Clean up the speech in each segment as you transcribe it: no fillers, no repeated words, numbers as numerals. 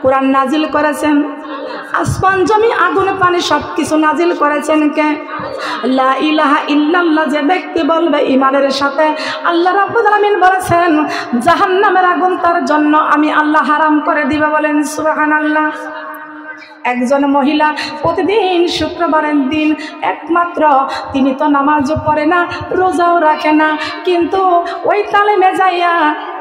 কোরআন নাজিল করেছেন? আসমান জমি আগুন পানি সবকিছু নাজিল করেছেন কে? লা ইলাহা ইল্লাল্লাহ যে ব্যক্তি বলবে ঈমানের সাথে, আল্লাহ রাব্বুল আলামিন বলেছেন জাহান্নামের আগুন তার জন্য আমি আল্লাহ হারাম করে দিব। বলেন সুবহানাল্লাহ। একজন মহিলা প্রতিদিন শুক্রবারের দিন একমাত্র তিনি তো নামাজও পড়ে না, রোজাও রাখে না, কিন্তু ওই তালিমে যাইয়া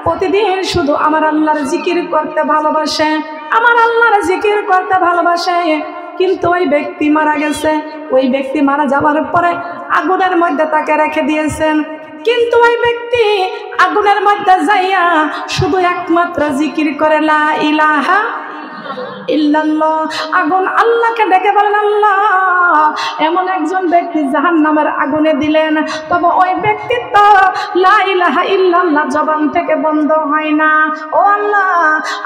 প্রতিদিন শুধু আমার আল্লাহর জিকির করতে ভালোবাসে, আমার আল্লাহর জিকির করতে ভালোবাসে। কিন্তু ওই ব্যক্তি মারা গেছে। ওই ব্যক্তি মারা যাওয়ার পরে আগুনের মধ্যে তাকে রেখে দিয়েছেন। কিন্তু ওই ব্যক্তি আগুনের মধ্যে যাইয়া শুধু একমাত্র জিকির করে লা ইলাহা ইল্লাল্লাহ। আগুন আল্লাহকে ডেকে বলেন আল্লাহ এমন একজন ব্যক্তি জাহান্নামের আগুনে দিলেন, তবে ওই ব্যক্তির তো লা ইলাহা ইল্লাল্লাহ জবান থেকে বন্ধ হয় না। ও আল্লাহ,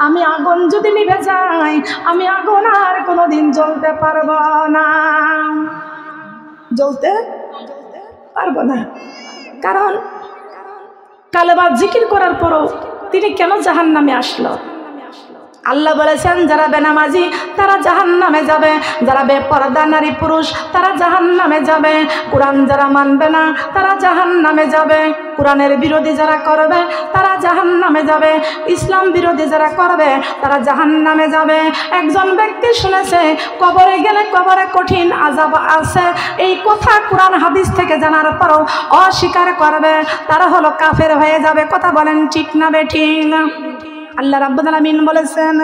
আমি আগুন যদি নিভে যাই, আমি আগুন আর কোনোদিন জ্বলতে পারবো না, জ্বলতে পারবো না। কারণ কালেমা জিকির করার পরও তিনি কেন জাহান্নামে আসলো? আল্লাহ বলেছেন যারা বেনামাজি তারা জাহান্নামে যাবে, যারা বেপরদা নারী পুরুষ তারা জাহান্নামে যাবে, কোরআন যারা মানবে না তারা জাহান্নামে যাবে, কোরআনের বিরোধী যারা করবে তারা জাহান্নামে যাবে, ইসলাম বিরোধী যারা করবে তারা জাহান্নামে যাবে। একজন ব্যক্তি শুনেছে কবরে গেলে কবরে কঠিন আযাব আছে, এই কথা কোরআন হাদিস থেকে জানার পরও অস্বীকার করবে, তারা হলো কাফের হয়ে যাবে। কথা বলেন ঠিক না বেঠিক? আল্লাহ রাব্বুল আলামিন বলেছেন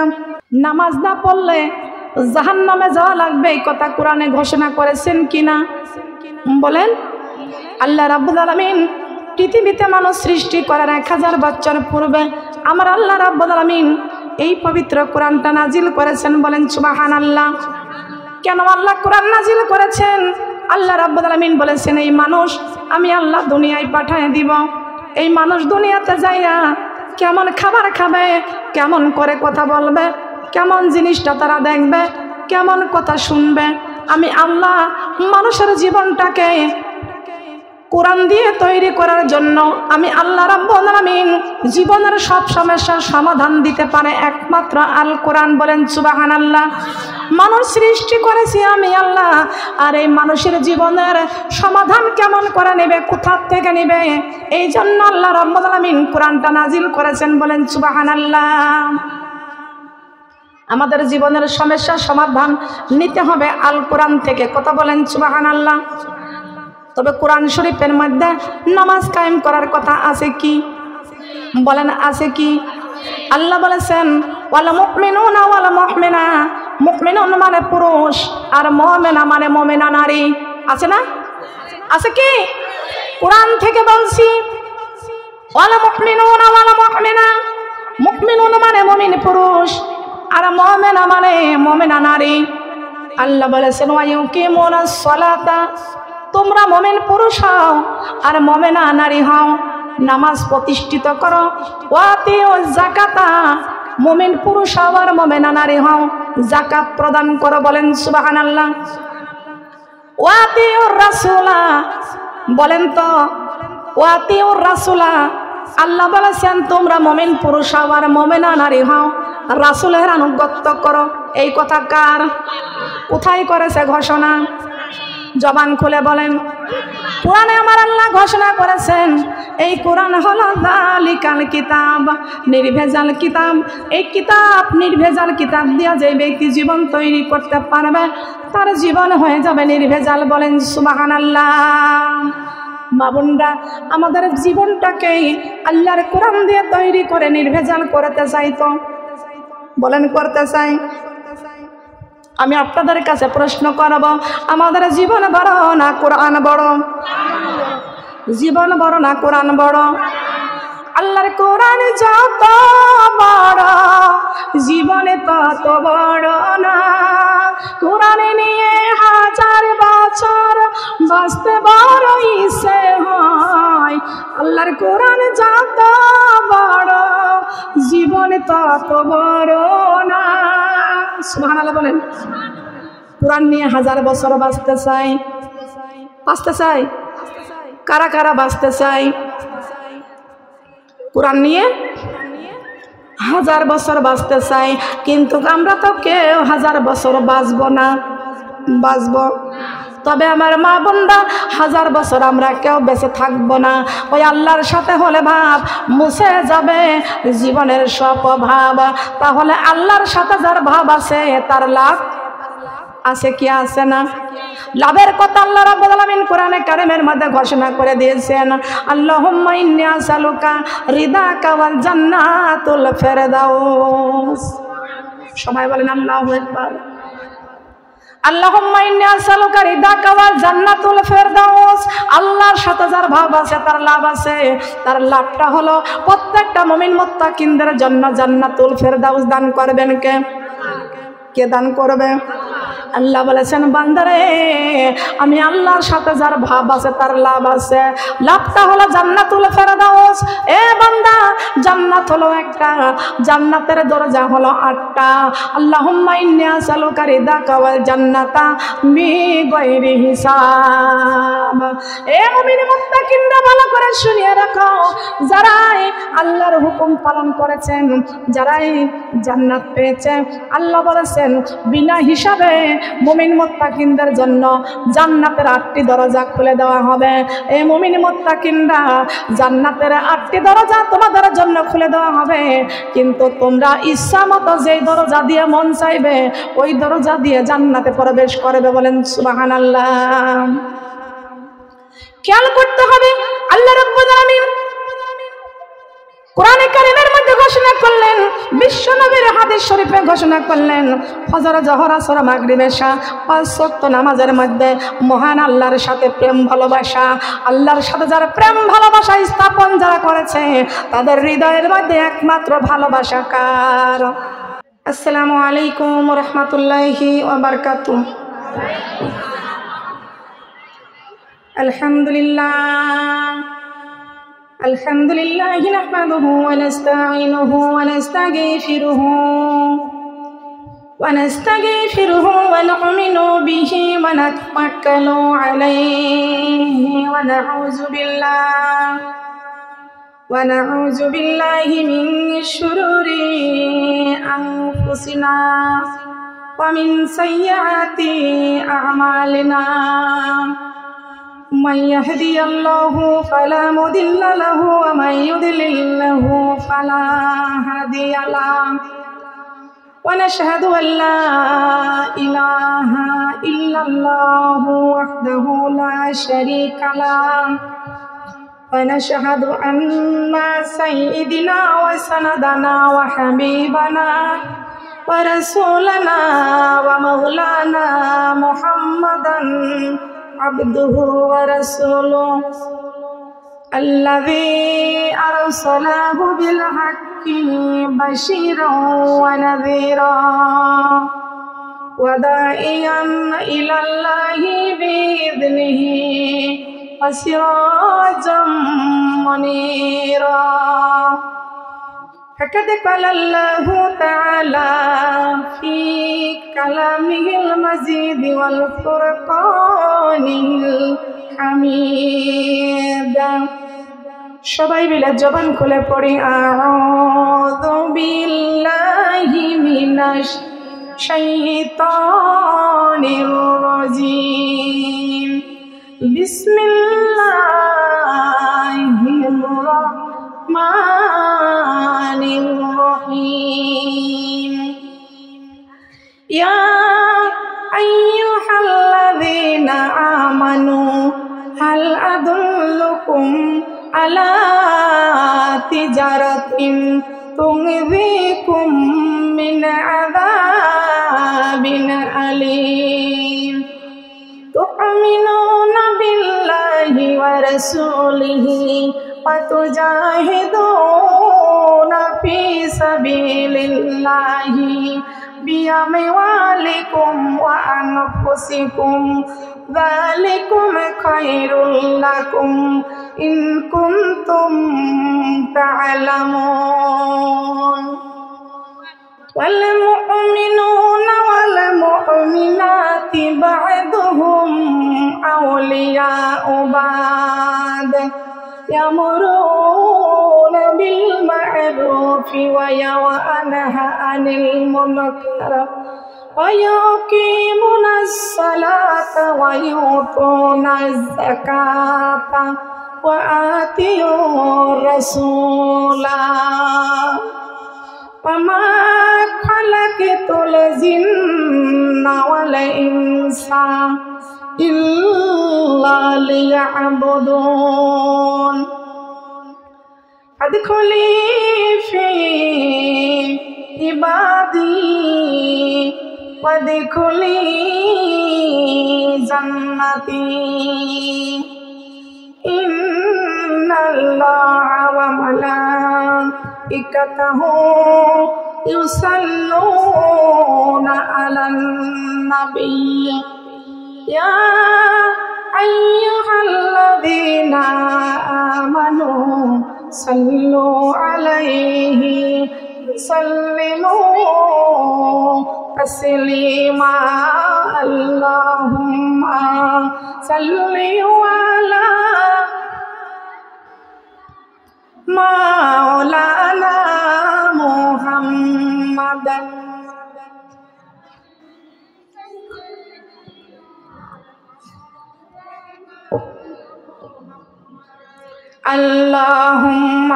নামাজ না পড়লে জাহান্নামে যাওয়া লাগবে, এই কথা কোরআনে ঘোষণা করেছেন কিনা বলেন? আল্লাহ রাব্বুল আলামিন পৃথিবীতে মানুষ সৃষ্টি করার 1000 বছর পূর্বে আমার আল্লাহ রাব্বুল আলামিন এই পবিত্র কোরআনটা নাজিল করেছেন। বলেন সুবহানাল্লাহ। কেন আল্লাহ কোরআন নাজিল করেছেন? আল্লাহ রাব্বুল আলামিন বলেছেন এই মানুষ আমি আল্লাহ দুনিয়ায় পাঠিয়ে দিব, এই মানুষ দুনিয়াতে যাইয়া কেমন খাবার খাবে, কেমন করে কথা বলবে, কেমন জিনিসটা তারা দেখবে, কেমন কথা শুনবে, আমি আল্লাহ মানুষের জীবনটাকে কোরআন দিয়ে তৈরি করার জন্য আমি আল্লাহ রাব্বুল আলামিন জীবনের সব সমস্যার সমাধান দিতে পারে একমাত্র আল কোরআন। বলেন সুবহানাল্লাহ। মানুষ সৃষ্টি করেছি আমি আল্লাহ, আর এই মানুষের জীবনের সমাধান কেমন করে নেবে, কোথা থেকে নেবে, এই জন্য আল্লাহ রাব্বুল আলামিন কোরআনটা নাজিল করেছেন। বলেন সুবহানাল্লাহ। আমাদের জীবনের সমস্যার সমাধান নিতে হবে আল কোরআন থেকে। কথা বলেন সুবহানাল্লাহ। তবে কোরআন শরীফের মধ্যে নামাজ কায়েম করার কথা আছে কি? বলেন আছে কি? আল্লাহ বলেছেন ওয়াল মুমিনুনা ওয়াল মুমিনা, মুমিনুন মানে পুরুষ আর মুমিনা মানে মুমিনা নারী। আছে না? আছে কি? কোরআন থেকে বলছি ওয়াল মুমিনুনা ওয়াল মুমিনা, মুমিনুন মানে মুমিন পুরুষ আর মুমিনা মানে মুমিনা নারী। আল্লাহ বলেছেন ওয়া ইউকিমুনাস সালাতা, তোমরা মুমিন পুরুষ হও আর মুমিনা নারী হও, নামাজ প্রতিষ্ঠিত করো। ওয়াতিউজ যাকাতা, মুমিন পুরুষ হও আর মুমিনা নারী হও, যাকাত প্রদান করো। বলেন সুবহানাল্লাহ। ওয়াতিউর রাসূলা, বলেন তো ওয়াতিউর রাসূলা, আল্লাহ বলেছেন তোমরা মুমিন পুরুষ হও আর মুমিনা নারী হও, রাসূলের আনুগত্য করো। এই কথা কার? কোথায় করেছে ঘোষণা? জবান খুলে বলেন। কোরআনে আমার আল্লাহ ঘোষণা করেছেন এই কোরআন হলো যালিকাল কিতাব, নির্ভেজাল কিতাব। এই কিতাব নির্ভেজাল কিতাব দিয়া যে ব্যক্তি জীবন তৈরি করতে পারবে তার জীবন হয়ে যাবে নির্ভেজাল। বলেন সুবহানাল্লাহ। বাবুনরা আমাদের জীবনটাকে আল্লাহর কোরআন দিয়ে তৈরি করে নির্ভেজাল করতে চাই তো? বলেন করতে চাই? আমি আপনাদের কাছে প্রশ্ন করব, আমাদের জীবন বড় না কোরআন বড়? জীবন বড় না কোরআন বড়? আল্লাহর কোরআন যত বড় জীবনে তত বড় না। কোরআন নিয়ে 1000 বছর বাঁচতে বড় ইচ্ছে হয়। আল্লাহর কোরআন যত বড় জীবনে তত বড় না। সুবহানাল্লাহ বলেন। কোরআন নিয়ে 1000 বছর বাঁচতে চাই? বাঁচতে চাই? কারা কারা বাঁচতে চাই কোরআন নিয়ে? 1000 বছর বাঁচতে চাই, কিন্তু আমরা তো কেউ 1000 বছর বাঁচবো না। বাঁচবো, তবে আমার মা বোনরা 1000 বছর আমরা কেউ বেঁচে থাকবো না। ওই আল্লাহর সাথে হলে ভাব মুছে যাবে জীবনের সব অভাব। তাহলে আল্লাহর সাথে যার ভাব আছে তার লাভ আছে কি আছে না? লাভের কথা আল্লাহ রাব্বুল আলামিন কোরআনে কারিমের মধ্যে ঘোষণা করে দিয়েছেন, আল্লাহুম্মা ইন্নী আসআলুকা রিদাকা ওয়াল জান্নাতুল ফিরদাউস। সবাই বলেন আল্লাহু আকবার। আল্লাহুম্মা ইন্নী আসআলুকা রিদাকা ওয়াল জান্নাতুল ফিরদাউস। আল্লাহর সাথে যার ভাব আছে তার লাভ আছে। তার লাভটা হলো প্রত্যেকটা মুমিন মুত্তাকিনদের জন্য জান্নাতুল ফিরদাউস দান করবেন কে? কে দান করবে? আল্লাহ বলেছেন, বান্দারে আমি আল্লাহর সাথে যার ভাব আছে তার লাভ আছে। লাভটা হলো জান্নাতুল ফিরদাউস। এ বান্দা, জান্নাত হলো একটা, জান্নাতের দরজা হলো 8টা। আল্লাহুম্মা ইন্নী আসআলুকা রিদাকা ওয়াল জান্নাতা বিগাইরি হিসাব। এ মুমিন মুত্তাকিনরা ভালো করে শুনিয়ে রাখো, যারাই আল্লাহর হুকুম পালন করেছেন, যারাই জান্নাত পেয়েছে, আল্লাহ বলেছেন বিনা হিসাবে মুমিন মুত্তাকিনদের জন্য জান্নাতের 8টি দরজা খুলে দেওয়া হবে। এই মুমিন মুত্তাকিনরা জান্নাতের 8টি দরজা তোমাদের জন্য খুলে দেওয়া হবে, কিন্তু তোমরা ইচ্ছা মতো যেই দরজা দিয়ে মন চাইবে ওই দরজা দিয়ে জান্নাতে প্রবেশ করবে। বলেন সুবহানাল্লাহ। খেয়াল করতে হবে, আল্লাহ রাব্বুল আলামিন কোরআনে কারিমের মধ্যে ঘোষণা করলেন, বিশ্ব নবীর হাদিস শরীফে ঘোষণা করলেন, ফজর, জোহর, আসর, মাগরিব, এশা 5 ওয়াক্ত নামাজের মধ্যে মহান আল্লাহর সাথে প্রেম ভালোবাসা, আল্লাহর সাথে যারা প্রেম ভালোবাসা স্থাপন যারা করেছে তাদের হৃদয়ের মধ্যে একমাত্র ভালোবাসা কার? আসসালামু আলাইকুম ওয়া রাহমাতুল্লাহি ওয়া বারাকাতুহু। আলহামদুলিল্লাহ আলহামদুলিল্লাহি নাহমাদুহু ওয়া নাস্তাঈনুহু ওয়া নাস্তাগফিরুহু ওয়া নু'মিনু বিহি ওয়া নাতাওয়াক্কালু আলাইহি ওয়া নাউযু বিল্লাহি মিন শুরুরি আনফুসিনা ওয়া মিন সাইয়্যাতি আ'মালিনা। من يهدي الله فلا مضل له ومن يضلل له فلا هادي له ونشهد أن لا إله إلا الله وحده لا شريك له ونشهد أن سيدنا وسندنا وحبيبنا ورسولنا ومولانا محمدا عبده ورسوله الذي أرسله بالحق بشيرا ونذيرا وداعيا إلى الله بإذنه وسراجا منيرا. فقد قال الله تعالى في كلامه المجيد والفرقان الحميد. সবাই মিলে জবান খুলে পড়ি, আউযু বিল্লাহি মিনাশ শাইতানির রাজিম। বিসমিল্লাহির রাহমানির রহিম। ইয়া আইয়ুহাল্লাযীনা আমানু হাল আদুল্লুকুম আলা তিজারাতিন তুনজিকুম মিন আযাবিন আলীম। তু'মিনুনা বিল্লাহি ওয়া রাসূলিহি ওয়া তুজাহিদুনা ফি সাবিলিল্লাহি বিআমওয়ালিকুম ওয়া আনফুসিকুম যালিকুম খায়রুল লাকুম ইন কুনতুম তা'লামুন। ওয়াল মুমিনুনা ওয়াল মুমিনাতি বা'দুহুম আউলিয়াউ বা'দ ইয়ামুরুনা বিল মা'রুফ وينهى عن المنكر ويقيمون الصلاة ويؤتون الزكاة وآتوا الرسول وما خلقت الجن والإنس إلا ليعبدون ادخلي في عبادي وادخلي جنتي إن الله وملائكته يصلون على النبي يا أيها الذين آمنوا صلوا عليه وسلموا تسليما اللهم صل على مولانا محمد اللهم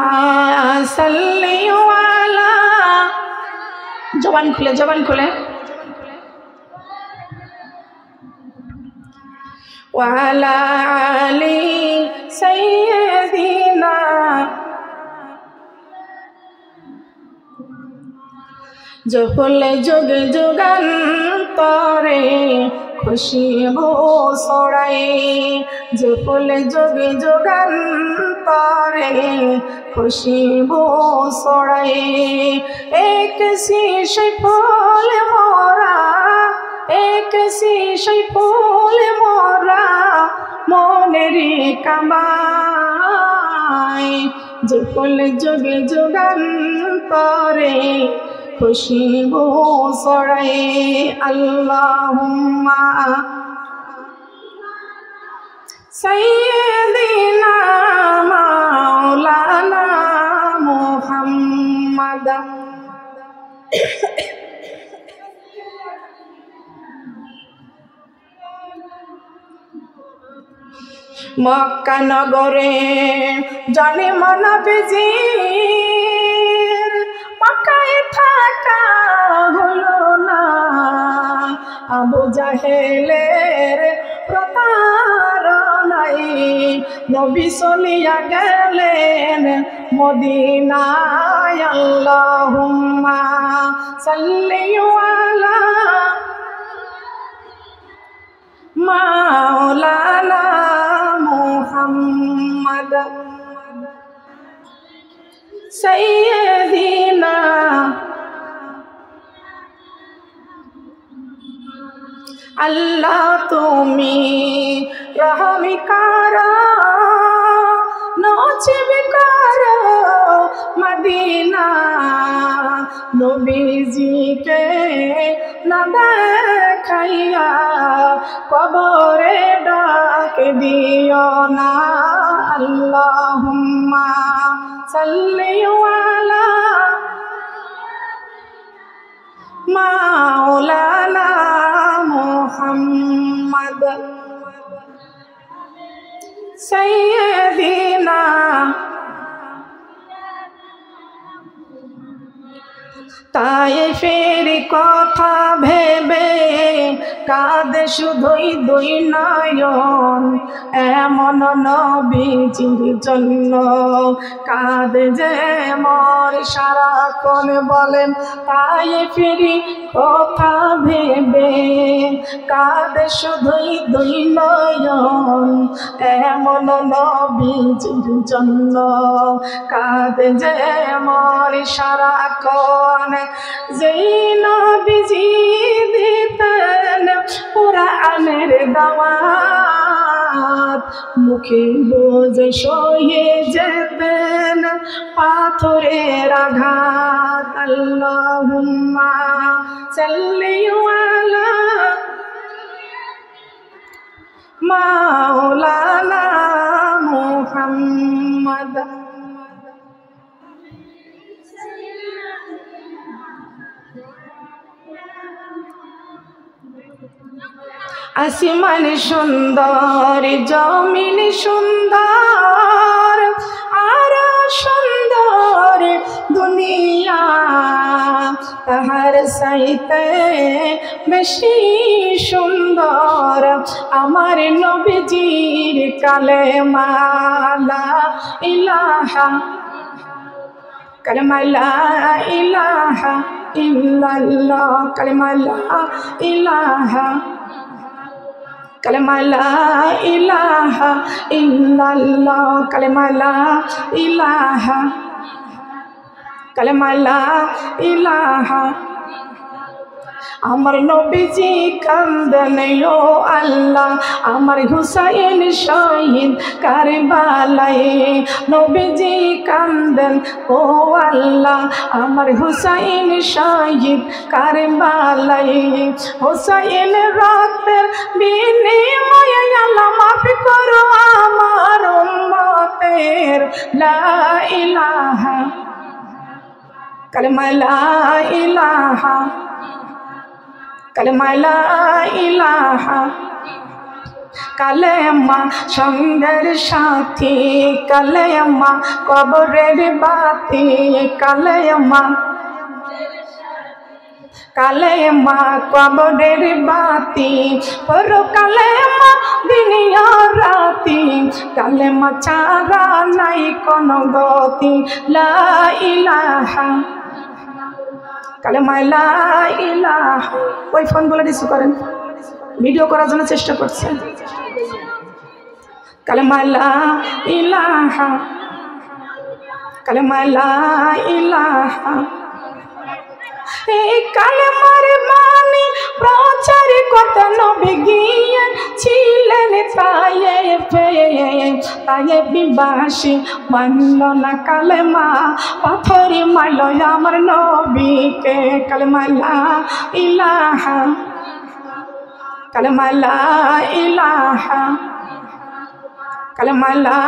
صل على জবান খুলে وعلى آل سيدنا জহলে যুগে যুগান্তরে খুশিবু ছড়াই জহলে যুগে যুগান্তরে খুশিবু ছড়াই এক শিশু ফুল মোরা এক শিশু ফুল মোরা মনেরি কামাই জহলে যুগে যুগান্তরে খুশিবু ছড়াই আল্লাহুম্মা সাইয়্যিদিনা মাওলানা মুহাম্মাদ মক্কা নগরে জন্ম নবীজির মক্কায় থাকা হলো না আবু জাহেলের প্রতারণায় নবী চলিয়া গেলেন মদিনায় আল্লাহুম্মা সাল্লি আলা মাওলানা মুহাম্মদ সাইয়্যিদিনা আল্লাহ তুমি রহমি কারা নজিব কারা মদিনা নবীজিকে না দেখাইয়া কবরে ডাক দিও না আল্লাহুম্মা সাল্লি আলা মাওলানা মুহাম্মদ সাইয়্যিদিনা তায়েফের কথা ভেবে কাঁদে শুধুই দুই নয়ন এমন নবীজির জন্য কাঁদে যে মর সারাক্ষণ বলেন তায়েফের কথা ভেবে কাঁদে শুধুই দুই নয়ন এমন নবীজির জন্য কাঁদে যে মর সারাক্ষণ যেই নবীজি দিতেন কুরআনের দাওয়াত মুখে বোঝে সয়ে যেতেন পাথরের আঘাত আল্লাহুম্মা সাল্লি আলা মাওলানা মুহাম্মদ আসমান সুন্দর, জমিন সুন্দর, আর সুন্দর দুনিয়া, তাহার সাইতে বেশি সুন্দর আমার নবীজির কালেমা লা ইলাহা, কালেমা লা ইলাহা ইল্লাল্লাহ, কালেমা লা ইলাহা, কালেমা লা ইলাহা ইল্লাল্লাহ, কালেমা লা ইলাহা, কালেমা লা ইলাহা। আমার নবীজি কান্দেন ও আল্লাহ, আমার হুসাইন শহীদ কারবালায়। নবীজি কান্দেন ও আল্লাহ, আমার হুসাইন শহীদ কারবালায়। হুসাইন রক্তের বিনিময়ে আল্লাহ মাফ করো আমার উম্মতের। লা ইলাহা, কালেমা লা ইলাহা, কালেমা লা ইলাহা, কালেমা সঙ্গের সাথী, কালেমা কবরের বাতি, কালেমা, কালেমা কবরের বাতি, পড়ো কালেমা দিনিয়া রাতি, কালেমা ছাড়া নাই কোনো গতি। লা ইলাহা, কালেমা লা ইলাহা। ওই ফোনগুলো রিসিভ করেন, ভিডিও করার জন্য চেষ্টা করছেন। কালেমা লা ইলাহা, কালেমা লা ইলাহা। এই কালেমার বাণী প্রচার করতে নবী গিয়েছিলেন তায়েফে। তায়েফবাসী মানল না কালেমা, পাথর মারল আমার নবীকে। কালেমা লা ইলাহা, কালেমা লা ইলাহা, কালেমা লা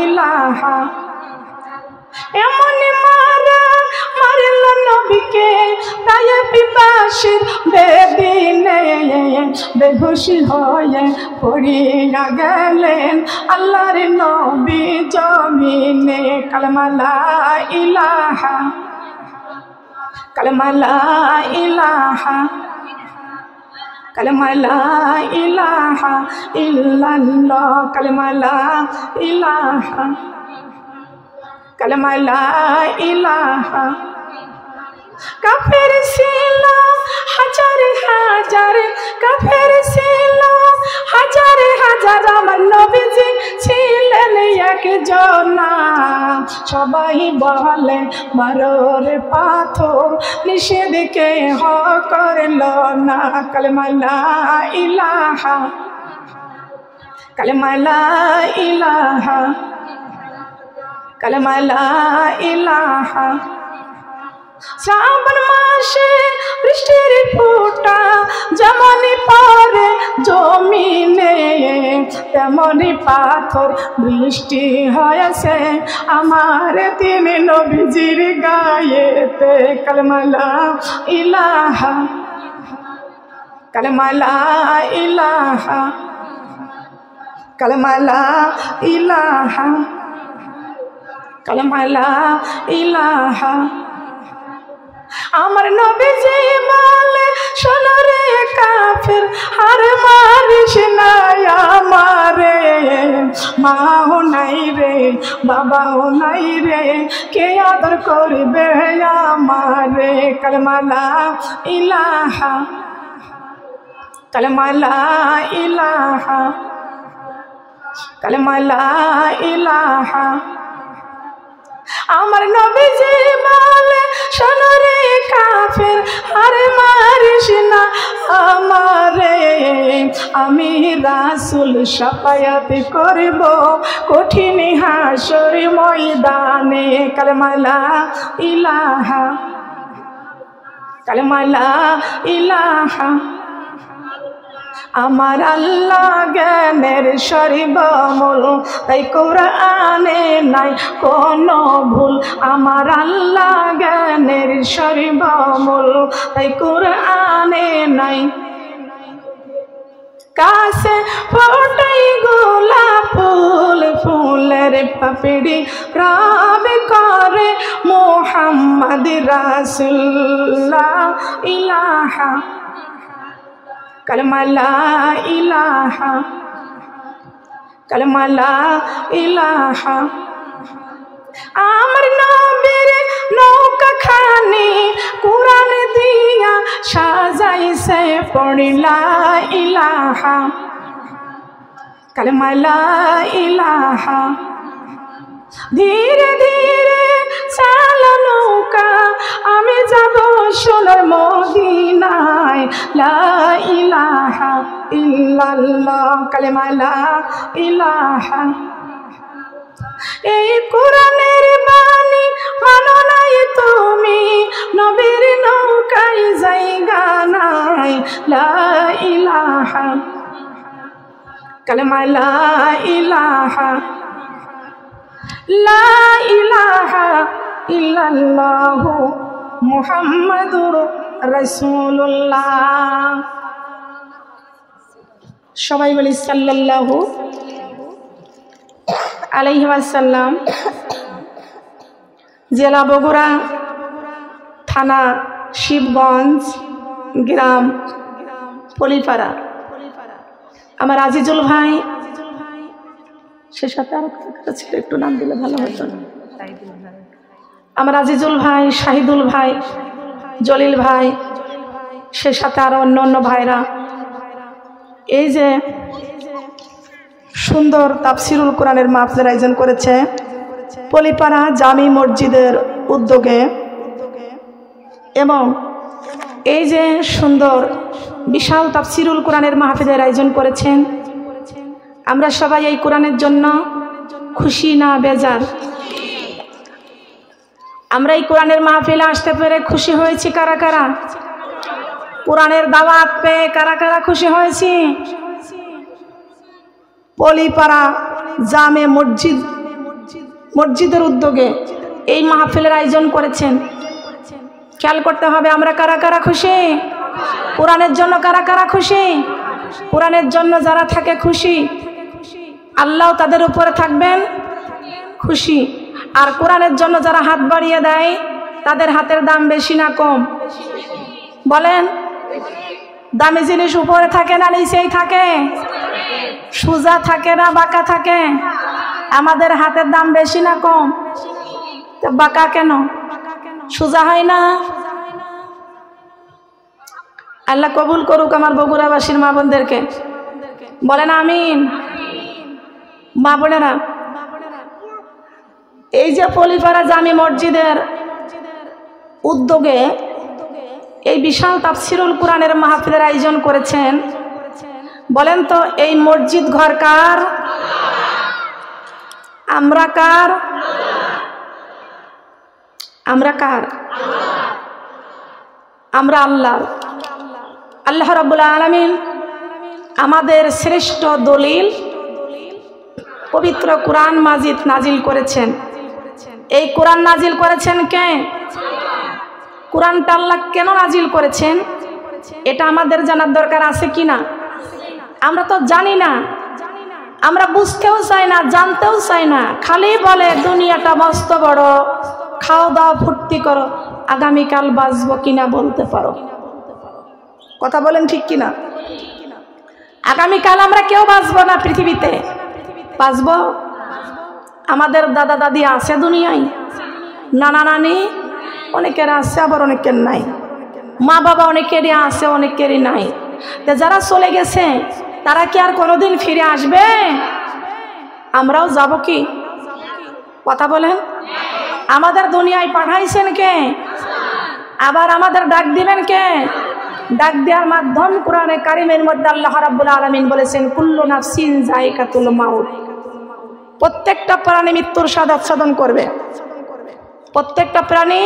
ইলাহা। এমন মারা মারল নবীকে তায়েফবাসীর বেদিনে, বেহুশি হয়ে পড়িয়া গেলেন আল্লাহর নবী জমিনে। কালেমা লা ইলাহা, কালেমা লা ইলাহা, কালেমা লা ইলাহা ইল্লাল্লাহ, কালেমা লা ইলাহা, কালেমা লা ইলাহা। কাফের ছিল হাজার হাজার, কাফের ছিল হাজার হাজার, আমার নবীজি ছিলেন একজন। সবাই বলে মারোর পাথর, নিষেধ কেহ করল না। কালেমা লা ইলাহা, কালেমা লা ইলাহা, কালেমা লা ইলাহা। শ্রাবণ মাসে বৃষ্টির ফোঁটা যেমনি পড়ে জমিনে, তেমনি পাথর বৃষ্টি হয়েছে আমার তিন নবীজির গায়েতে। কালেমা লা ইলাহা, কালেমা লা ইলাহা, কালেমা লা ইলাহা, কালেমা লা ইলাহা। আমার নবীজি বলে শোনো রে কাফের, আর মারিস না আমারে। মাও নাই রে, বাবাও নাই রে, কে আদর করবে আমারে। কালেমা লা ইলাহা, কালেমা লা ইলাহা, কালেমা লা ইলাহা। আমার নবীজি বলে শোনো রে কাফের, আর মারিস না আমারে। আমি রাসূল শাফায়াত করব কঠিন হাসর ময়দানে। কালেমা লা ইলাহা, কালেমা লা ইলাহা। আমার আল্লাহ জ্ঞানের সর্বমূল, তাই কোরআনে নাই কোনো ভুল। আমার আল্লাহ জ্ঞানের সর্বমূল, তাই কোরআনে নাই কাছে ফোটাই গোলাপ ফুল, ফুলের পাপড়ি রব করে মোহাম্মদ রাসূলুল্লাহ ইলাহা কালেমা লা ইলাহা কালেমা লা ইলাহা। আমার নবীর নৌকা খানি কুরআন দিয়া সাজাইছে পড়ি লা ইলাহা কালেমা লা ইলাহা। ধীরে ধীরে চালা নৌকা আমি যাব সোনার মদিনায়, লা ইলাহা ইল্লাল্লাহ কালেমা লা ইলাহা। এই কোরআনের বাণী মানো নাই তুমি, নবীর নৌকায় জায়গা নাই, লা ইলাহা কালেমা লা ইলাহা লা ইলাহা ইল্লাল্লাহু মুহাম্মাদুর রাসূলুল্লাহ। সবাই বলি সাল্লাল্লাহু আলাইহি ওয়াসাল্লাম। জেলা বগুড়া, থানা শিবগঞ্জ, গ্রাম পলিপাড়া। আমার আজিজুল ভাই, সে সাথে আর একটা ছিল, একটু নাম দিলে ভালো হতো। আমার আজিজুল ভাই, শাহিদুল ভাই, জলিল ভাই, সে সাথে আরো অন্য অন্য ভাইরা এই যে সুন্দর তাফসিরুল কোরআনের মাহফিলের আয়োজন করেছে পলিপাড়া জামি মসজিদের উদ্যোগে, এবং এই যে সুন্দর বিশাল তাফসিরুল কোরআনের মাহফিলের আয়োজন করেছেন, আমরা সবাই এই কোরআনের জন্য খুশি না বেজার? আমরা এই কোরআনের মাহফিলে আসতে পেরে খুশি হয়েছি কারা কারা? কোরআনের দাওয়াত পেয়ে কারা কারা খুশি হয়েছি? পলিপাড়া জামে মসজিদের উদ্যোগে এই মাহফিলের আয়োজন করেছেন। খেয়াল করতে হবে আমরা কারা কারা খুশি, কোরআনের জন্য কারা কারা খুশি। কোরআনের জন্য যারা থাকে খুশি, আল্লাহ তাদের উপরে থাকবেন খুশি। আর কোরআনের জন্য যারা হাত বাড়িয়ে দেয়, তাদের হাতের দাম বেশি না কম? বলেন, দামি জিনিস উপরে থাকে না নিচেই থাকে? সোজা থাকে না বাঁকা থাকে? আমাদের হাতের দাম বেশি না কম? বাঁকা কেন, সোজা হয় না? আল্লাহ কবুল করুক আমার বগুড়াবাসীর মা বোনদেরকে, বলেন আমিন। মা বোনেরা, এই যে পলিপাড়া জামি মসজিদের উদ্যোগে এই বিশাল তাফসিরুল কোরআনের মাহফিলের আয়োজন করেছেন, বলেন তো এই মসজিদ ঘর কার? আমরা কার? আমরা কার? আমরা আল্লাহ। আল্লাহ রাব্বুল আলামিন আমাদের শ্রেষ্ঠ দলিল পবিত্র কোরআন মাজিদ নাজিল করেছেন। এই কোরআন নাজিল করেছেন কে? কোরআনটা আল্লাহ কেন নাজিল করেছেন এটা আমাদের জানার দরকার আছে কি না? আমরা তো জানি না, আমরা বুঝতেও চাই না, জানতেও চাই না, খালি বলে দুনিয়াটা মস্ত বড়, খাও দাও ফুর্তি করো, আগামীকাল বাঁচবো কিনা বলতে পারো? কথা বলেন ঠিক কিনা? আগামীকাল আমরা কেউ বাঁচবো না পৃথিবীতে। বাঁচবো? আমাদের দাদা দাদি আছে দুনিয়ায়, নানা নানি অনেকের আছে, আবার অনেকের নাই, মা বাবা অনেকেরই আছে অনেকেরই নাই। তো যারা চলে গেছে তারা কি আর কোনোদিন ফিরে আসবে? আমরাও যাব কি? কথা বলেন। আমাদের দুনিয়ায় পাঠাইছেন কে? আবার আমাদের ডাক দিবেন কে? ডাক দেওয়ার মাধ্যম কোরআনে কারিমের মধ্যে আল্লাহ রাব্বুল আলামিন বলেছেন কুল্লু নাফসিন যায়কাতুল মাউত। প্রত্যেকটা প্রাণী মৃত্যুর স্বাদ আস্বাদন করবে। প্রত্যেকটা প্রাণী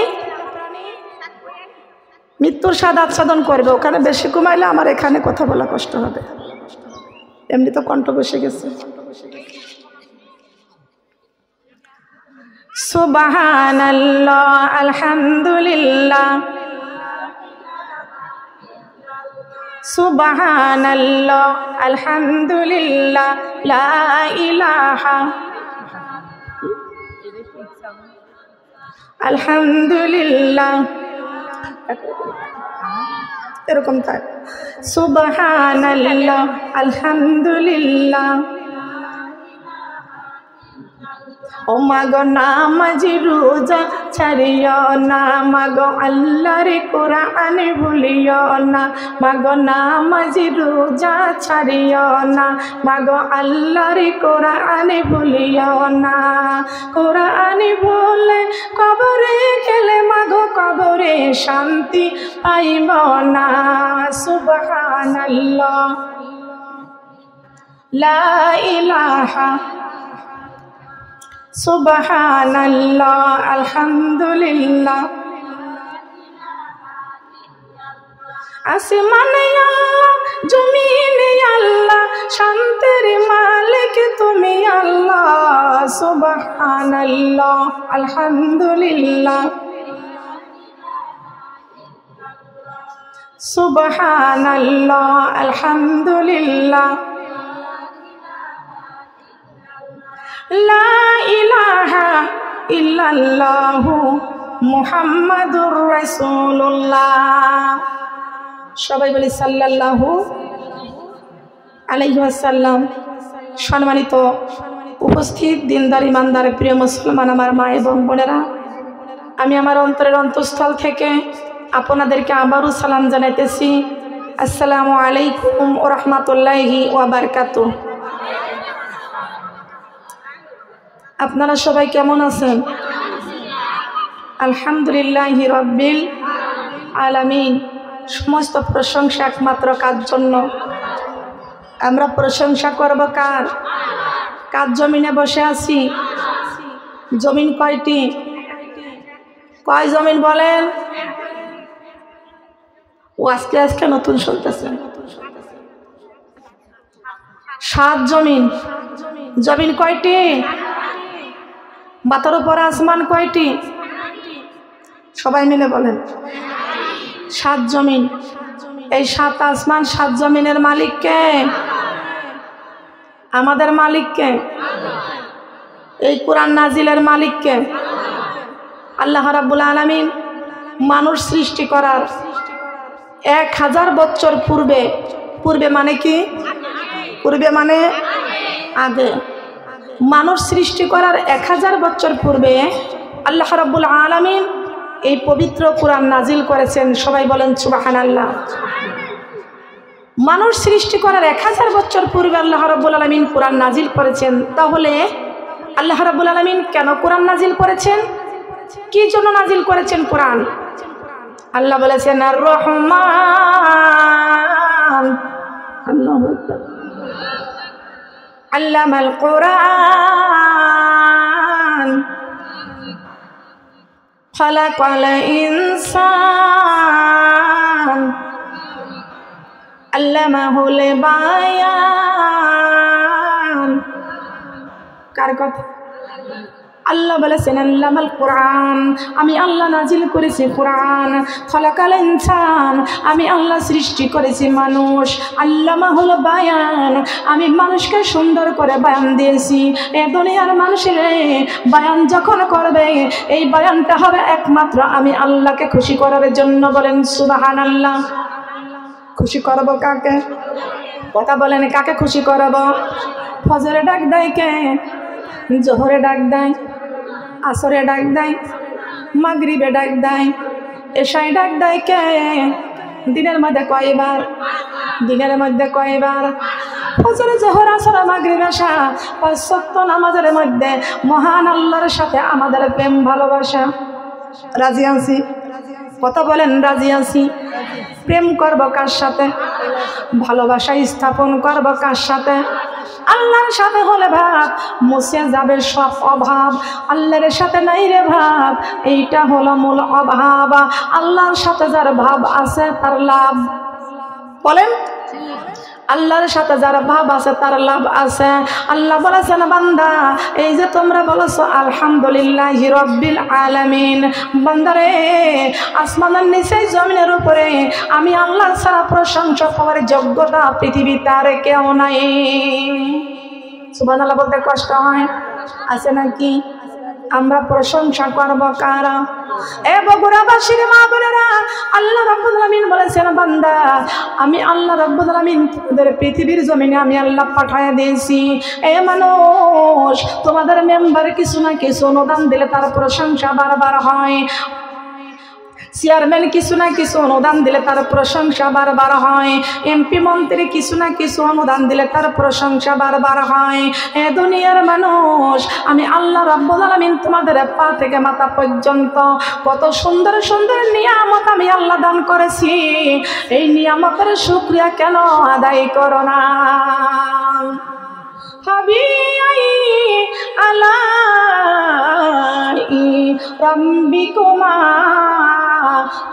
মৃত্যুর স্বাদ আস্বাদন করবে। ওখানে বেশি কমাইলে আমার এখানে কথা বলা কষ্ট হবে, এমনি তো কণ্ঠ বসে গেছে। সুবহানাল্লাহ, আলহামদুলিল্লাহ, সুবহানাল্লাহ আলহামদুলিল্লাহ লা ইলাহা আলহামদুলিল্লাহ এরকম থাক সুবহানাল্লাহ আলহামদুলিল্লাহ। ও মাগো নামাজি রোজা ছাড়িও না, মাগো আল্লাহর কোরআন ভুলিও না, মাগো নামাজি রোজা ছাড়িও না, মাগো আল্লাহর কোরআন ভুলিও না। কোরআন ভুলে কবরে গেলে মাগো কবরে শান্তি পাইব না। সুবহানাল্লাহ লা ইলাহা সুবহানাল্লাহ আলহামদুলিল্লাহ। আসমানে আল্লাহ জমিনে আল্লাহ শান্তির মালিক তুমি আল্লাহ। সুবহানাল্লাহ আলহামদুলিল্লাহ সুবহানাল্লাহ আলহামদুলিল্লাহ। লা ইলাহা ইল্লাল্লাহু মুহাম্মাদুর রাসূলুল্লাহ। সবাই বলি সাল্লাল্লাহু আলাইহি ওয়াসাল্লাম। সম্মানিত উপস্থিত দিনদার ইমানদার প্রিয় মুসলমান আমার মা এবং বোনেরা, আমি আমার অন্তরের অন্তঃস্থল থেকে আপনাদেরকে আবারও সালাম জানাইতেছি। আসসালামু আলাইকুম ওয়া রাহমাতুল্লাহি ওয়া বারাকাতুহু। আপনারা সবাই কেমন আছেন? আলহামদুলিল্লাহি রাব্বিল আলামিন। সমস্ত প্রশংসা একমাত্র কার জন্য? আমরা প্রশংসা করব কার? কার জমিনে বসে আছি? জমিন কয়টি? কয় জমিন বলেন? ও আজকে আজকে নতুন শুনতেছেন। 7 জমিন। জমিন কয়টি? মাথার উপর আসমান কয়টি? সবাই মিলে বলেন। 7 জমিন। এই 7 আসমান 7 জমিনের মালিক কে? আমাদের মালিক কে? এই কোরআন নাজিলের মালিক কে? আল্লাহ রাব্বুল আলামিন মানুষ সৃষ্টি করার 1000 বছর পূর্বে, পূর্বে মানে কি? পূর্বে মানে আগে। মানুষ সৃষ্টি করার 1000 বছর পূর্বে আল্লাহ রাব্বুল আলামিন এই পবিত্র কোরআন নাজিল করেছেন। সবাই বলেন সুবহানাল্লাহ। মানুষ সৃষ্টি করার 1000 বছর পূর্বে আল্লাহ রাব্বুল আলামিন কোরআন নাজিল করেছেন। তাহলে আল্লাহ রাব্বুল আলামিন কেন কোরআন নাজিল করেছেন? কি জন্য নাজিল করেছেন কোরআন? আল্লাহ বলেছেন আর রহমান আল্লাহু আকবার আল্লামাল কোরআন খালাকাল ইনসান আল্লামাহুল বায়ান। কার কথা? আল্লাহ বলেছেন আল্লামাল কোরআন, আমি আল্লাহ নাজিল করেছি কোরআন। খালাকাল ইনসান, আমি আল্লাহ সৃষ্টি করেছি মানুষ। আল্লামাহুল বায়ান, আমি মানুষকে সুন্দর করে বয়ান দিয়েছি। এ দুনিয়ার মানুষের বয়ান যখন করবে, এই বয়ানটা হবে একমাত্র আমি আল্লাহকে খুশি করার জন্য। বলেন সুবহানাল্লাহ। খুশি করব কাকে? কথা বলেন, কাকে খুশি করব? ফজরে ডাক দেয় কে? জোহরে ডাক দেয়, আসরে ডাক দেয়, মাগরিবে ডাক দেয়, এশায় ডাক দেয় কে? দিনের মধ্যে কয়বার? দিনের মধ্যে কয়বার? ফজর, জোহর, আসর, মাগরিব, এশা, 5 ওয়াক্ত নামাজের মধ্যে মহান আল্লাহর সাথে আমাদের প্রেম ভালোবাসা। রাজি আছি? কথা বলেন, রাজি আছি? প্রেম করব কার সাথে? ভালোবাসা স্থাপন করব কার সাথে? আল্লাহর সাথে হলে ভাব মুছে যাবে সব অভাব। আল্লাহর সাথে নাই রে ভাব, এইটা হলো মূল অভাব। আল্লাহর সাথে যার ভাব আছে তার লাভ। বলেন আল্লাহর সাথে যারা ভাব আছে তার লাভ আছে। আল্লাহ বলেছেন বান্দা এই যে তোমরা বলেছো আলহামদুলিল্লাহি রাব্বিল আলামিন, বান্দারে আসমানের নিচে জমিনের উপরে আমি আল্লাহর ছাড়া প্রশংসা পাওয়ার যোগ্যতা পৃথিবীতে আর কেউ নাই। সুবহানাল্লাহ বলতে কষ্ট হয়, আছে নাকি? আমরা প্রশংসা করব কারা? এ বগুড়াবাসীর মা বোনেরা, আল্লাহ রাব্বুল আলামিন বলেছেন বান্দা আমি আল্লাহ রাব্বুল আলামিন তোমাদের পৃথিবীর জমিনে আমি আল্লাহ পাঠায় দিয়েছি। এ মানুষ, তোমাদের মেম্বার কিছু না কিছু অনুদান দিলে তার প্রশংসা বারবার হয়, চেয়ারম্যান কিছু না কিছু অনুদান দিলে তার প্রশংসা বারবার হয়, এমপি মন্ত্রী কিছু না কিছু অনুদান দিলে তার প্রশংসা বারবার হয়। এ দুনিয়ার মানুষ, আমি আল্লাহ রাব্বুল আলামিন তোমাদের পা থেকে মাথা পর্যন্ত কত সুন্দর সুন্দর নিয়ামত আমি আল্লাহ দান করেছি, এই নিয়ামতের শুকরিয়া কেন আদায় করো না? হাবিয়াই আলাই রাব্বিকুমা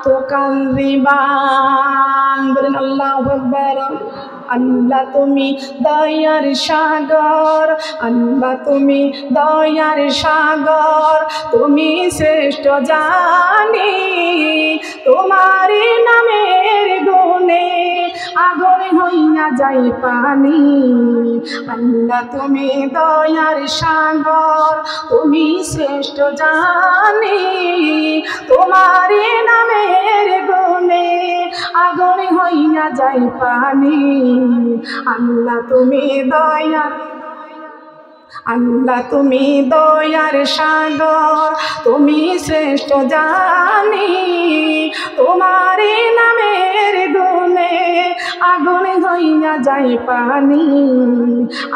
তুকাযিবান, বলেন আল্লাহু আকবার। আল্লাহ তুমি দয়ার সাগর, আল্লাহ তুমি দয়ার সাগর, তুমি শ্রেষ্ঠ জানি তোমার নামের গুণে আগুন হইয়া যাই পানি। আল্লাহ তুমি দয়ার সাগর, তুমি শ্রেষ্ঠ জানি তোমার নামের গুণে আগুন হইয়া যাই পানি। আল্লাহ তুমি দয়ার, আল্লাহ তুমি দয়ার সাগর, তুমি শ্রেষ্ঠ জানি তোমার নামের গুণে আগুন হইয়া যাই পানি।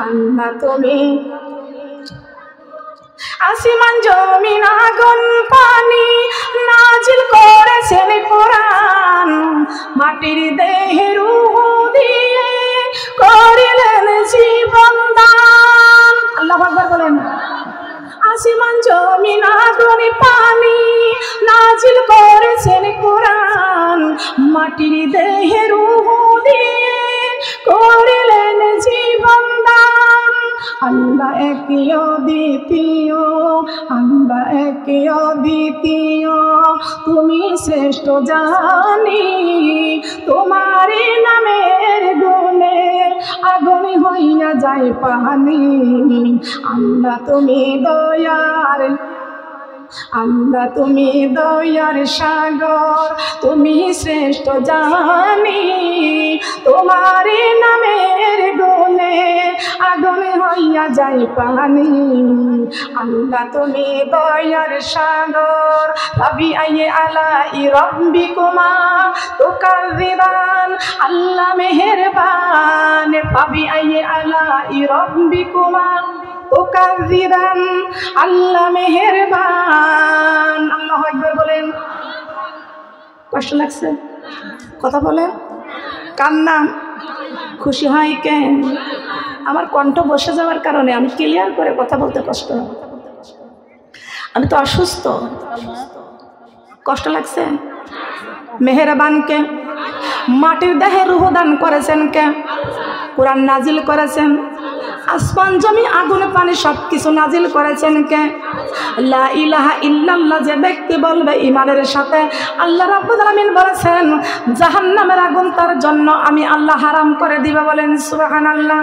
আল্লাহ তুমি আসমান জমিন আগুন পানি নাজিল করেছেন কোরআন, মাটির দেহে রূহ দিয়ে করিলেন জীবন দান। আল্লাহু আকবার বলেন। আসমান জমিন আগুন পানি নাজিল করেছেন কোরআন, মাটির দেহে রূহ দিয়ে করিলেন জীবন দান। আল্লাহ একি অদ্বিতীয়, আল্লাহ একি অদ্বিতীয়, তুমি শ্রেষ্ঠ জানি তোমার নামের গুণে আগুন হইয়া যায় পানি। আল্লাহ তুমি দয়ার, আল্লাহ তুমি দয়ার সাগর, তুমি শ্রেষ্ঠ জানি তোমার নামের গুণে আগুন হইয়া যায় পানি। আল্লাহ তুমি দয়ার সাগর, ফাবিআইয়ি আলাই রাব্বিকুমা তুকাযিবান, আল্লাহ মেহেরবান, ফাবিআইয়ি আলাই রাব্বিকুমা তুকাযিবান, আল্লাহ মেহেরবান। আল্লাহু আকবার বলেন। কষ্ট লাগছে? কথা বলেন। কান্না খুশি হয় কেন? আমার কণ্ঠ বসে যাওয়ার কারণে আমি ক্লিয়ার করে কথা বলতে কষ্ট হয়। আমি তো অসুস্থ, কষ্ট লাগছে। মেহেরবানকে, মাটির দেহে রূহ দান করেছেন কে? কোরআন নাজিল করেছেন। আসমান জমি আগুন পানি সবকিছু নাজিল করেছেন কে? লা ইলাহা ইল্লাল্লাহ যে ব্যক্তি বলবে ঈমানের সাথে, আল্লাহ রাব্বুল আলামিন বলেছেন জাহান্নামের আগুন তার জন্য আমি আল্লাহ হারাম করে দিব। বলেন সুবহানাল্লাহ।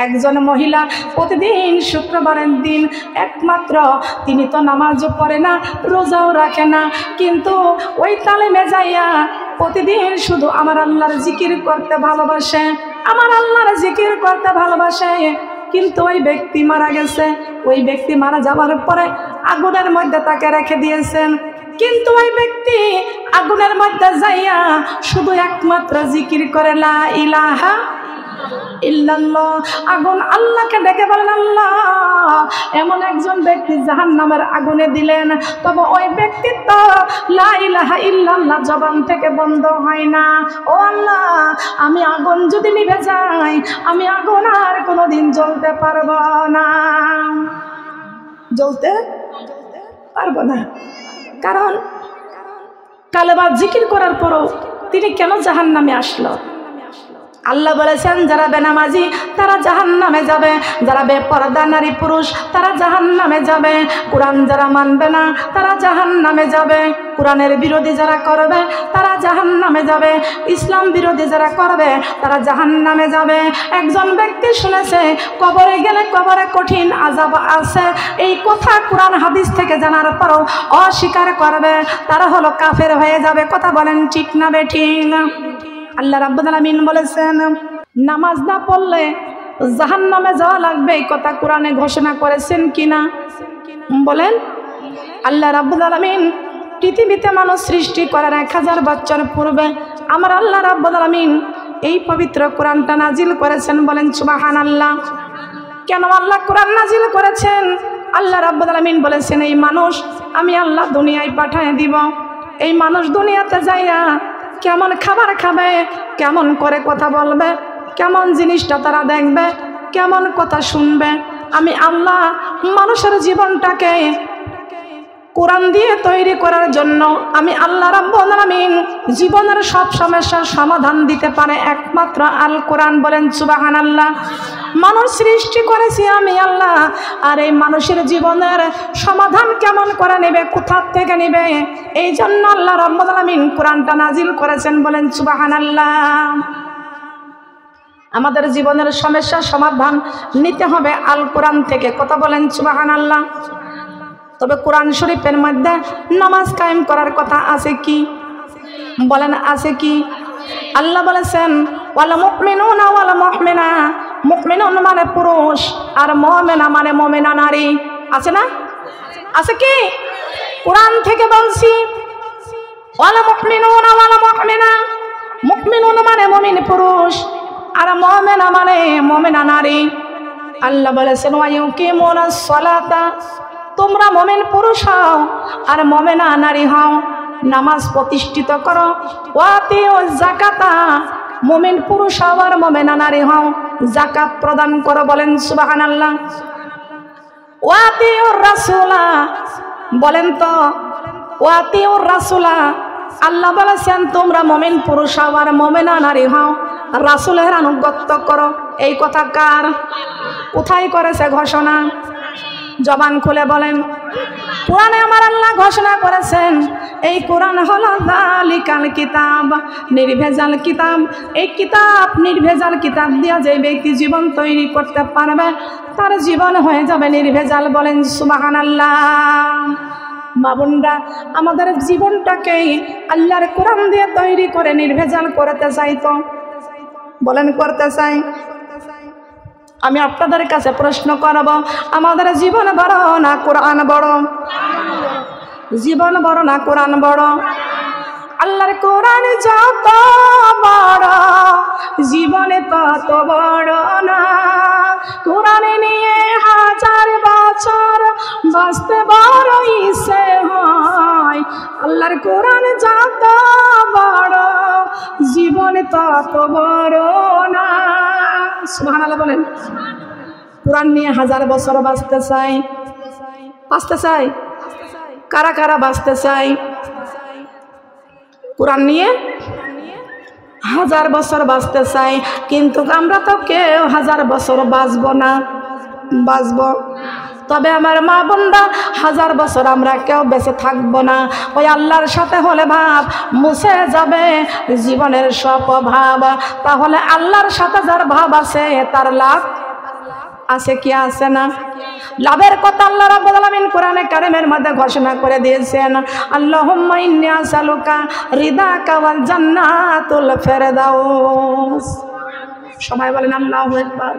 একজন মহিলা প্রতিদিন শুক্রবারের দিন একমাত্র তিনি তো নামাজও পড়ে না, রোজাও রাখে না, কিন্তু ওই তালিমে যাইয়া প্রতিদিন শুধু আমার আল্লাহর জিকির করতে ভালোবাসে, আমার আল্লাহর জিকির করতে ভালোবাসে। কিন্তু ওই ব্যক্তি মারা গেছে, ওই ব্যক্তি মারা যাওয়ার পরে আগুনের মধ্যে তাকে রেখে দিয়েছেন। কিন্তু ওই ব্যক্তি আগুনের মধ্যে যাইয়া শুধু একমাত্র জিকির করে লা ইলাহা ইল্লাল্লাহ। আগুন আল্লাহকে ডেকে বলেন আল্লাহ এমন একজন ব্যক্তি জাহান্নামের আগুনে দিলেন, তবে ওই ব্যক্তির তো লা ইলাহা ইল্লাল্লাহ জবান থেকে বন্ধ হয় না। ও আল্লাহ, আমি আগুন যদি নিভে যাই, আমি আগুন আর কোনোদিন জ্বলতে পারবো না, জ্বলতে পারবো না। কারণ কালেমা জিকির করার পরও তিনি কেন জাহান্নামে আসলো? আল্লাহ বলেছেন যারা বেনামাজি তারা জাহান্নামে যাবে, যারা বেপরদা নারী পুরুষ তারা জাহান্নামে যাবে, কোরআন যারা মানবে না তারা জাহান্নামে যাবে, কোরআনের বিরোধী যারা করবে তারা জাহান্নামে যাবে, ইসলাম বিরোধী যারা করবে তারা জাহান্নামে যাবে। একজন ব্যক্তি শুনেছে কবরে গেলে কবরে কঠিন আযাব আছে, এই কথা কোরআন হাদিস থেকে জানার পরও অস্বীকার করবে, তারা হলো কাফের হয়ে যাবে। কথা বলেন ঠিক না বেঠিক? আল্লাহ রাব্বুল আলামিন বলেছেন নামাজ না পড়লে জাহান্নামে যাওয়া লাগবে, এই কথা কোরআনে ঘোষণা করেছেন কিনা বলেন? আল্লাহ রাব্বুল আলামিন পৃথিবীতে মানুষ সৃষ্টি করার 1000 বছর পূর্বে আমার আল্লাহ রাব্বুল আলামিন এই পবিত্র কোরআনটা নাজিল করেছেন। বলেন সুবহানাল্লাহ। কেন আল্লাহ কোরআন নাজিল করেছেন? আল্লাহ রাব্বুল আলামিন বলেছেন এই মানুষ আমি আল্লাহ দুনিয়ায় পাঠিয়ে দিব, এই মানুষ দুনিয়াতে যাইয়া কেমন খাবার খাবে, কেমন করে কথা বলবে, কেমন জিনিসটা তারা দেখবে, কেমন কথা শুনবে, আমি আল্লাহ মানুষের জীবনটাকে কোরআন দিয়ে তৈরি করার জন্য আমি আল্লাহ রাব্বুল আলামিন জীবনের সব সমস্যার সমাধান দিতে পারে একমাত্র আল কোরআন। বলেন সুবহানাল্লাহ। মানুষ সৃষ্টি করেছি আমি আল্লাহ, আর এই মানুষের জীবনের সমাধান কেমন করে নেবে, কোথা থেকে নেবে, এই জন্য আল্লাহ রাব্বুল আলামিন কোরআনটা নাজিল করেছেন। বলেন সুবহানাল্লাহ। আমাদের জীবনের সমস্যার সমাধান নিতে হবে আল কোরআন থেকে। কথা বলেন সুবহানাল্লাহ। তবে কোরআন শরীফের মধ্যে নামাজ কায়েম করার কথা আছে কি? বলেন আছে কি? আল্লাহ বলেছেন ওয়াল মুমিনুনা ওয়াল মুমিনা, মুমিনুন মানে পুরুষ আর মুমিনা মানে মুমিনা নারী। আছে না? আছে কি? কোরআন থেকে বলছি ওয়াল মুমিনুনা ওয়াল মুমিনা, মুমিনুন মানে মুমিন পুরুষ আর মুমিনা মানে মুমিনা নারী। আল্লাহ বলেছেন ওয়া ইউকিমুনাস সালাতা, তোমরা মুমিন পুরুষ হও আর মুমিনা নারী হও, নামাজ প্রতিষ্ঠিত করো। ওয়াতিউজ যাকাতা, মুমিন পুরুষ হও আর মুমিনা নারী হও, যাকাত প্রদান করো। বলেন সুবহানাল্লাহ। ওয়াতিউর রাসূলা, বলেন তো ওয়াতিউর রাসূলা, আল্লাহ বলেছেন তোমরা মুমিন পুরুষ হও আর মুমিনা নারী হও, রাসূলের আনুগত্য করো। এই কথা কার? কোথায় করেছে ঘোষণা? জবান খুলে বলেন। কোরআনে আমার আল্লাহ ঘোষণা করেছেন এই কোরআন হলো যালিকাল কিতাব, নির্ভেজাল কিতাব। এই কিতাব নির্ভেজাল কিতাব দিয়া যে ব্যক্তি জীবন তৈরি করতে পারবে তার জীবন হয়ে যাবে নির্ভেজাল। বলেন সুবহানাল্লাহ। বাবুনরা আমাদের জীবনটাকে আল্লাহর কোরআন দিয়ে তৈরি করে নির্ভেজাল করতে চাই তো? বলেন করতে চাই? আমি আপনাদের কাছে প্রশ্ন করব, আমাদের জীবন বড় না কোরআন বড়? জীবন বড় না কোরআন বড়? আল্লাহর কোরআন যত বড় জীবনে তত বড় না। কোরআন নিয়ে 1000 বছর বাঁচতে বড় ইচ্ছে হয়। আল্লাহর কোরআন যত বড় জীবনে তত বড় না। সুবহানাল্লাহ বলেন। কোরআন নিয়ে 1000 বছর বাঁচতে চাই? বাঁচতে চাই? কারা কারা বাঁচতে চাই? কোরআন নিয়ে 1000 বছর বাঁচতে চাই, কিন্তু আমরা তো কেউ 1000 বছর বাঁচব না। বাঁচব, তবে আমার মা বোনরা 1000 বছর আমরা কেউ বেঁচে থাকবো না। ওই আল্লাহর সাথে হলে ভাব মুছে যাবে জীবনের সব ভাব। তাহলে আল্লাহর সাথে যার ভাব আছে তার লাভ আছে কি আছে না? লাভের কথা আল্লাহ রাব্বুল আলামিন কোরআনে কারিমের মধ্যে ঘোষণা করে দিয়েছেন আল্লাহুম্মা ইন্নী আসআলুকা রিদাকা ওয়াল জান্নাতুল ফিরদাউস। সবাই বলেন আল্লাহু আকবার।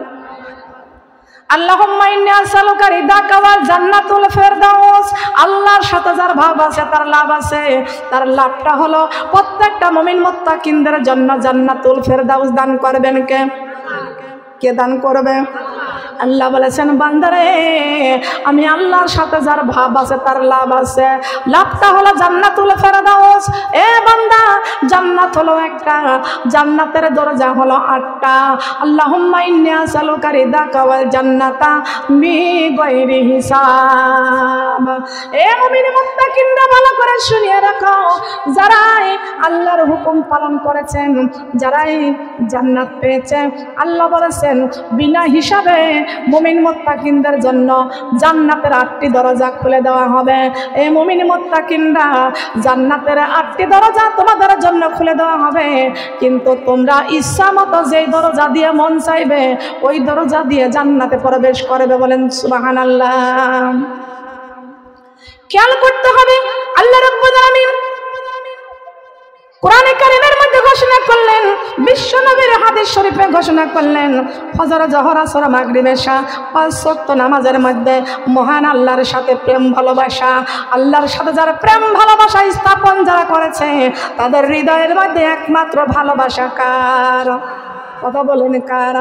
আল্লাহুম্মা ইন্নী আসআলুকা রিদাকা ওয়াল জান্নাতুল ফিরদাউস। আল্লাহর সাথে যার ভাব আছে তার লাভ আছে। তার লাভটা হলো প্রত্যেকটা মুমিন মুত্তাকিনদের জন্য জান্নাতুল ফিরদাউস দান করবেন কে? কে দান করবে? আল্লাহ বলেছেন বান্দারে আমি আল্লাহর সাথে যার ভাব আছে তার লাভ আছে। লাভটা হলো জান্নাতুল ফেরদাউস। এ বান্দা জান্নাত হলো একটা, জান্নাতের দরজা হলো 8টা। আল্লাহুম্মা ইন্নী আসআলুকা রিদাকা ওয়াল জান্নাতা বিগাইরি হিসাব। এ মুমিন মুত্তাকিনরা ভালো করে শুনিয়ে রাখো, যারাই আল্লাহর হুকুম পালন করেছেন, যারাই জান্নাত পেয়েছে, আল্লাহ বলেছেন বিনা হিসাবে মুমিন মুত্তাকিনদের জন্য জান্নাতের 8টি দরজা খুলে দেওয়া হবে। এই মুমিন মুত্তাকিনরা জান্নাতের 8টি দরজা তোমাদের জন্য খুলে দেওয়া হবে, কিন্তু তোমরা ইচ্ছা মতো যেই দরজা দিয়ে মন চাইবে ওই দরজা দিয়ে জান্নাতে প্রবেশ করবে। বলেন সুবহানাল্লাহ। খেয়াল করতে হবে, আল্লাহ রাব্বুল আলামিন কোরআনে কারীমের মধ্যে ঘোষণা করলেন, বিশ্ব নবীর হাদিস শরীফে ঘোষণা করলেন, ফজর, জোহর, আসর, মাগরিব, এশা 5 ওয়াক্ত নামাজের মধ্যে মহান আল্লাহর সাথে প্রেম ভালোবাসা, আল্লাহর সাথে যারা প্রেম ভালোবাসা স্থাপন যারা করেছে তাদের হৃদয়ের মধ্যে একমাত্র ভালোবাসা কার? কথা বলেন কার?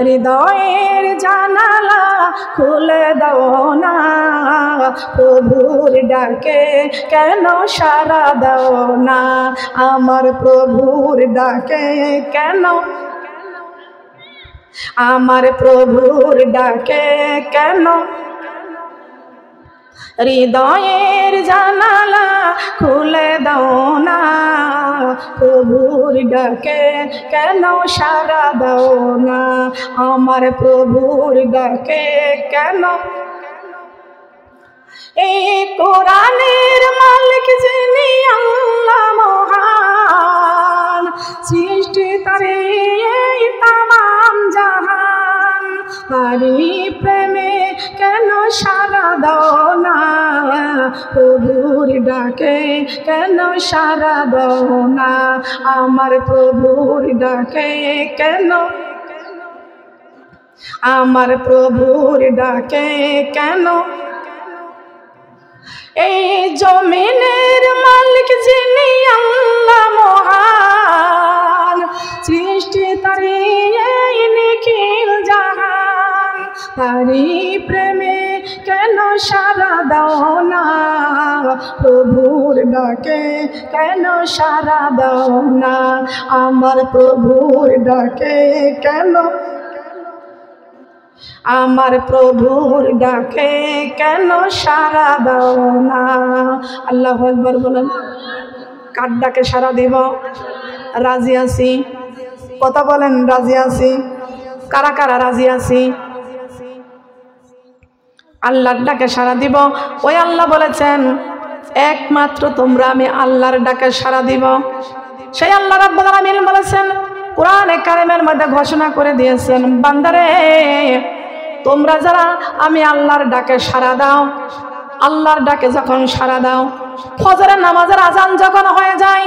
হৃদয়ের জানালা খুলে দাও না, প্রভুর ডাকে কেন সাড়া দাও না, আমার প্রভুর ডাকে কেন, আমার প্রভুর ডাকে কেন, হৃদয়ের জানালা খুলে দাও না, প্রভুর ডাকে কেন সাড়া দাও না, আমার প্রভুর ডাকে কেন। এই কোরআনের মালিক যিনি আল্লাহ মহান, সৃষ্টি তারে এই তামাম জাহান, তারি প্রেমে কেন সাড়া দাও না, প্রভুর ডাকে কেন সাড়া দাও না, আমার প্রভুর ডাকে কেন, আমার প্রভুর ডাকে কেন। এই জমিনের মালিক যিনি আল্লাহ মহান, সৃষ্টি তারি এই নিখিল জাহান, তারি প্রেমে কেন সাড়া দাও না, প্রভুর ডাকে কেন সাড়া দাও না, আমার প্রভুর ডাকে কেন, আমার প্রভুর ডাকে কেন সাড়া দাও না। আল্লাহু আকবার বলেন। কার ডাকে সাড়া দিব? রাজি আছি? কথা বলেন, রাজি আছি? কারা কারা রাজি আছি? আল্লাহর ডাকে সাড়া দিব। ওই আল্লাহ বলেছেন একমাত্র তোমরা আমি আল্লাহর ডাকে সাড়া দিব। সেই আল্লাহ রাব্বুল আলামিন বলেছেন, কোরআনে কারিমের মধ্যে ঘোষণা করে দিয়েছেন, বান্দারে তোমরা যারা আমি আল্লাহর ডাকে সাড়া দাও, আল্লাহর ডাকে যখন সাড়া দাও, ফজরের নামাজের আজান যখন হয়ে যায়,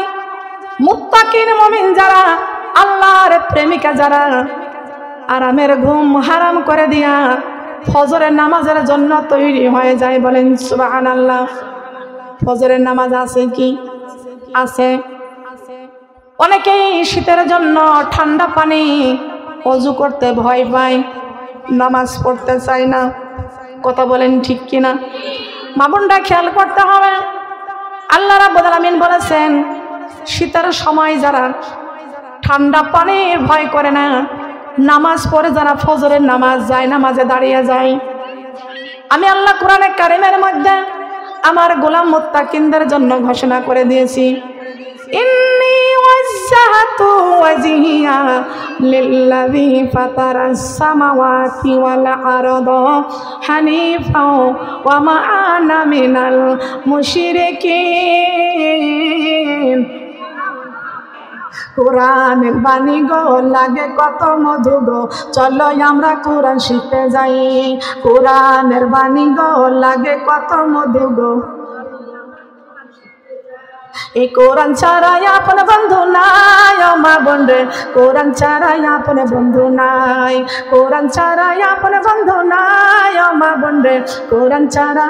মুত্তাকিন মুমিন যারা, আল্লাহর প্রেমিকা যারা, আরামের ঘুম হারাম করে দিয়া ফজরের নামাজের জন্য তৈরি হয়ে যায়। বলেন সুবহানাল্লাহ। ফজরের নামাজ আছে কি? আছে। অনেকেই শীতের জন্য ঠান্ডা পানি ওযু করতে ভয় পায়, নামাজ পড়তে চায় না। কথা বলেন ঠিক কিনা? মা বোনরা খেয়াল করতে হবে, আল্লাহ রাব্বুল আলামিন বলেছেন শীতের সময় যারা ঠান্ডা পানি ভয় করে না, নামাজ পড়ে যারা ফজরের নামাজ যায়, নামাজে দাঁড়িয়ে যায়, আমি আল্লাহ কোরআনে কারিমের মধ্যে আমার গোলাম মুত্তাকিনদের জন্য ঘোষণা করে দিয়েছি, ইন্নী ওয়াজ্জাহতু ওয়াজহিয়া লিল্লাযী ফাতারাস সামাওয়াতি ওয়াল আরদা হানিফা ওয়া মা আনা মিনাল মুশরিকিন। কোরআনের বাণী গো লাগে কত মধু গো, চলো আমরা কোরআন শিখতে যাই। কোরআনের বাণী গো লাগে কত মধু গো, এই কোরআন ছাড়াই আপন বন্ধু নাই। ও মা বোন রে, কোরআন ছাড়াই আপন বন্ধু নাই, কোরআন ছাড়াই আপন বন্ধু নাই। ও মা বোন রে, কোরআন ছাড়া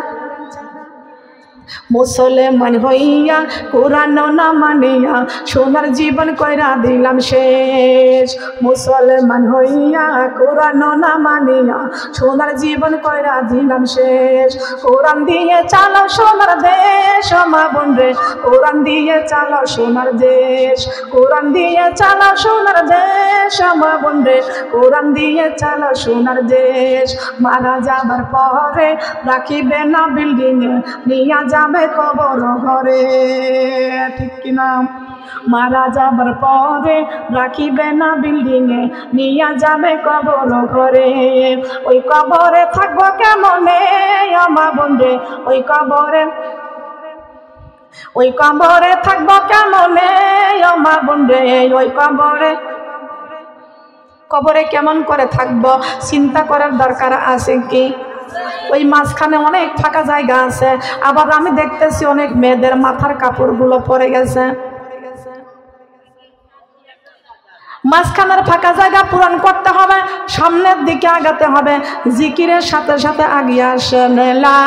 মুসলমান হইয়া কোরআন না মানিয়া সোনার জীবন কইরা দিলাম শেষ। মুসলমান হইয়া কোরআন না মানিয়া সোনার জীবন কইরা দিলাম শেষ। কোরআন দিয়ে চালাও সোনার দেশ মা বোন রে, কোরআন দিয়ে চালাও সোনার দেশ। কোরআন দিয়ে চালাও সোনার দেশ মা বোন রে, কোরআন দিয়ে চালাও সোনার দেশ। মারা যাবার পরে রাখিবে না বিল্ডিং এ, নিয়া যাবে কবর ঘরে, ঠিক কিনা? মারা যাবার পরে রাখিবে না বিল্ডিং এ, নিয়া যাবে কবর ঘরে। ওই কবরে থাকবো কেমনে মা বোন রে, ওই কবরে থাকবো কেমনে মা বোন রে, ওই কবরে কেমন করে থাকবো চিন্তা করার দরকার আছে কি? ওই মাঝখানে অনেক ফাঁকা জায়গা আছে, আবার আমি দেখতেছি অনেক মেয়েদের মাথার কাপড়গুলো পরে গেছে। মাঝখানের ফাঁকা জায়গা পূরণ করতে হবে, সামনের দিকে আগাতে হবে, জিকিরের সাথে সাথে আগিয়ে আসেন লা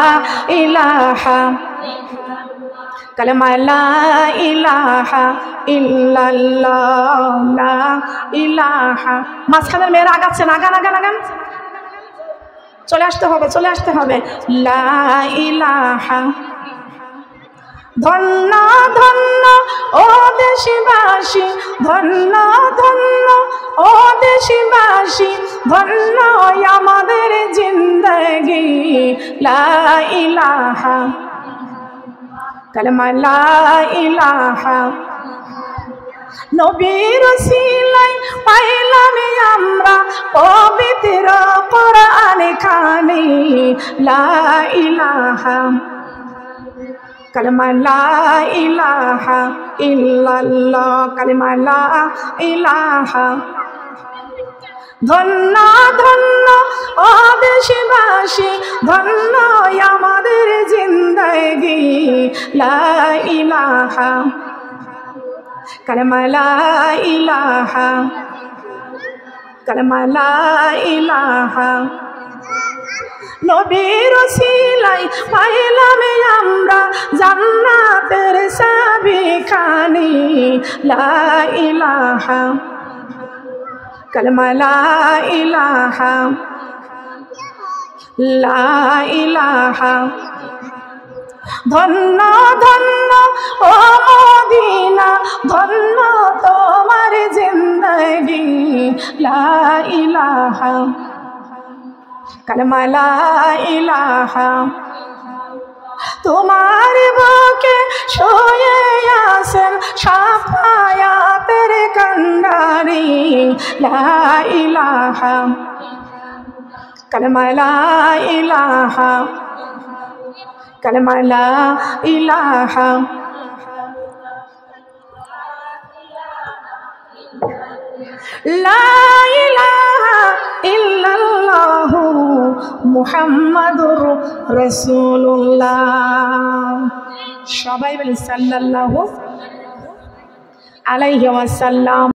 ইলাহা কালেমা লা ইলাহা ইল্লাল্লাহ লা ইলাহা। মাঝখানের মেয়েরা আগাচ্ছেন, আগান আগান আগান, চলে আসতে হবে, চলে আসতে হবে। লা ইলাহা। ধন্য ধন্য ও দেশবাসী, ধন্য ধন্য ও দেশবাসী, ধন্য আমাদের জিন্দেগি। লা ইলাহা কালেমা লা ইলাহা। নবীর ওসিলায় পাইলাম আমরা পবিত্র কোরআন খানি। লা ইলাহা কালেমা লা ইলাহা ইল্লাল্লাহ কালেমা লা ইলাহা। ধন্য ধন্য ও দেশবাসী, ধন্য আমাদের জিন্দেগি। লা ইলাহা কালেমা লা ইলাহা কালেমা লা ইলাহা। নবীর ওসিলায় পাইলাম আমরা জান্নাতের চাবিখানি। লা ইলাহা কালেমা লা ইলাহা লা ইলাহা। ধন্য ধন্য ও মদিনা, ধন্য তোমার জিন্দেগি। লা ইলাহা কালেমা লা ইলাহা। তোমার বুকে শুয়ে আছেন শাফায়াতের কান্ডারি। লা ইলাহা কালেমা লা ইলাহা কালেমা লা ইলাহা। লা ইলাহা ইল্লাল্লাহু মুহাম্মাদুর রাসূলুল্লাহ। সবাই বলি সাল্লাল্লাহু আলাইহি ওয়াসাল্লাম।